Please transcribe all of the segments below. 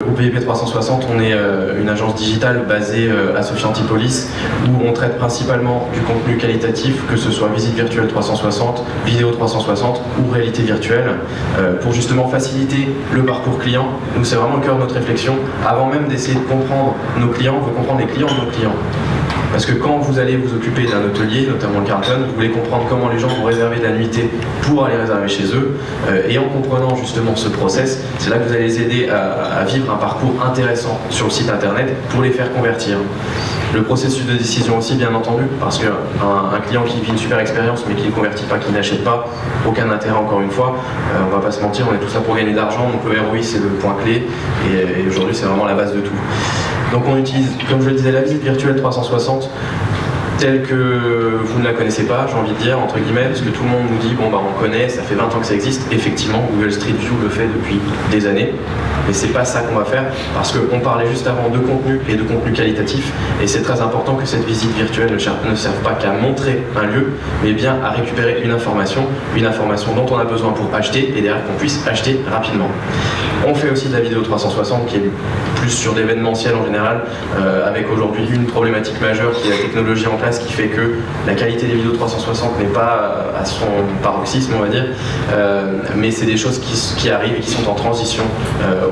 Au PIP 360, on est une agence digitale basée à Sophia Antipolis où on traite principalement du contenu qualitatif, que ce soit visite virtuelle 360, vidéo 360 ou réalité virtuelle, pour justement faciliter le parcours client. Nous, c'est vraiment le cœur de notre réflexion. Avant même d'essayer de comprendre nos clients, on veut comprendre les clients de nos clients. Parce que quand vous allez vous occuper d'un hôtelier, notamment le Carlton, vous voulez comprendre comment les gens vont réserver de la nuitée pour aller réserver chez eux. Et en comprenant justement ce process, c'est là que vous allez les aider à vivre un parcours intéressant sur le site internet pour les faire convertir. Le processus de décision aussi, bien entendu, parce qu'un client qui vit une super expérience mais qui ne convertit pas, qui n'achète pas, aucun intérêt encore une fois. On va pas se mentir, on est tous là pour gagner de l'argent, donc le ROI c'est le point clé et aujourd'hui c'est vraiment la base de tout. Donc on utilise, comme je le disais, la visite virtuelle 360 telle que vous ne la connaissez pas, j'ai envie de dire, entre guillemets, parce que tout le monde nous dit, bon bah on connaît, ça fait 20 ans que ça existe. Effectivement, Google Street View le fait depuis des années, mais c'est pas ça qu'on va faire, parce qu'on parlait juste avant de contenu et de contenu qualitatif, et c'est très important que cette visite virtuelle ne serve pas qu'à montrer un lieu, mais bien à récupérer une information dont on a besoin pour acheter, et derrière qu'on puisse acheter rapidement. On fait aussi de la vidéo 360 qui est plus sur l'événementiel en général, avec aujourd'hui une problématique majeure qui est la technologie en place qui fait que la qualité des vidéos 360 n'est pas à son paroxysme, on va dire, mais c'est des choses qui arrivent et qui sont en transition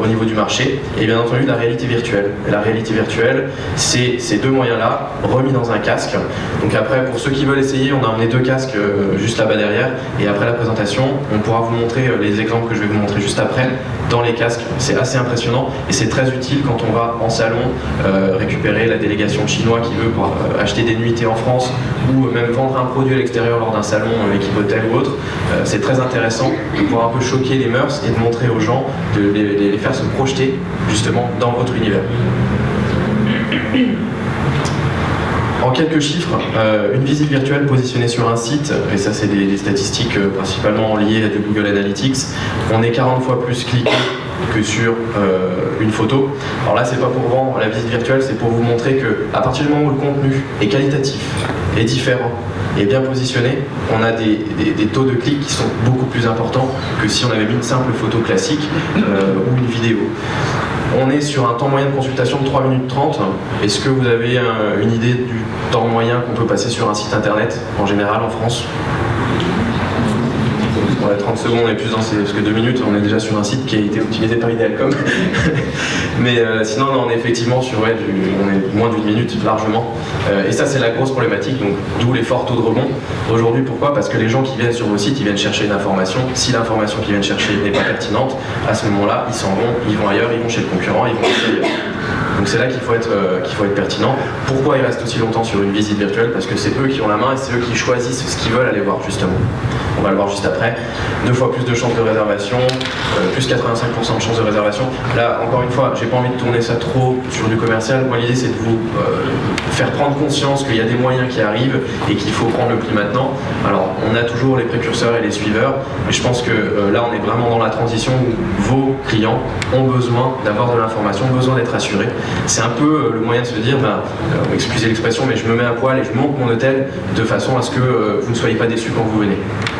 au niveau du marché. Et bien entendu la réalité virtuelle. Et la réalité virtuelle, c'est ces deux moyens-là remis dans un casque. Donc après, pour ceux qui veulent essayer, on a emmené deux casques juste là-bas derrière, et après la présentation, on pourra vous montrer les exemples que je vais vous montrer juste après dans les casques. C'est assez impressionnant et c'est très utile quand on va en salon récupérer la délégation de Chinois qui veut pour acheter des nuitées en France ou même vendre un produit à l'extérieur lors d'un salon, équipe hôtel ou autre. C'est très intéressant de pouvoir un peu choquer les mœurs et de montrer aux gens, de les faire se projeter justement dans votre univers. En quelques chiffres, une visite virtuelle positionnée sur un site, et ça c'est des statistiques principalement liées à du Google Analytics, on est 40 fois plus cliqué que sur une photo. Alors là, c'est pas pour vendre la visite virtuelle, c'est pour vous montrer que à partir du moment où le contenu est qualitatif, est différent, et bien positionné, on a des taux de clics qui sont beaucoup plus importants que si on avait mis une simple photo classique ou une vidéo. On est sur un temps moyen de consultation de 3 minutes 30. Est-ce que vous avez une idée du temps moyen qu'on peut passer sur un site internet en général en France ? Pour les 30 secondes, on est plus dans parce que 2 minutes, on est déjà sur un site qui a été optimisé par Idealcom. Mais sinon, on est effectivement sur on est moins d'une minute largement. Et ça, c'est la grosse problématique, donc d'où les forts taux de rebond. Aujourd'hui, pourquoi ? Parce que les gens qui viennent sur vos sites, ils viennent chercher une information. Si l'information qu'ils viennent chercher n'est pas pertinente, à ce moment-là, ils s'en vont, ils vont ailleurs, ils vont chez le concurrent, ils vont ailleurs. Donc c'est là qu'il faut être pertinent. Pourquoi ils restent aussi longtemps sur une visite virtuelle ? Parce que c'est eux qui ont la main et c'est eux qui choisissent ce qu'ils veulent aller voir justement. On va le voir juste après. 2 fois plus de chances de réservation, plus 85% de chances de réservation. Là, encore une fois, j'ai pas envie de tourner ça trop sur du commercial. Moi, l'idée c'est de vous faire prendre conscience qu'il y a des moyens qui arrivent et qu'il faut prendre le pli maintenant. Alors, on a toujours les précurseurs et les suiveurs, mais je pense que là, on est vraiment dans la transition où vos clients ont besoin d'avoir de l'information, ont besoin d'être assurés. C'est un peu le moyen de se dire, excusez l'expression, mais je me mets à poil et je monte mon hôtel de façon à ce que vous ne soyez pas déçus quand vous venez.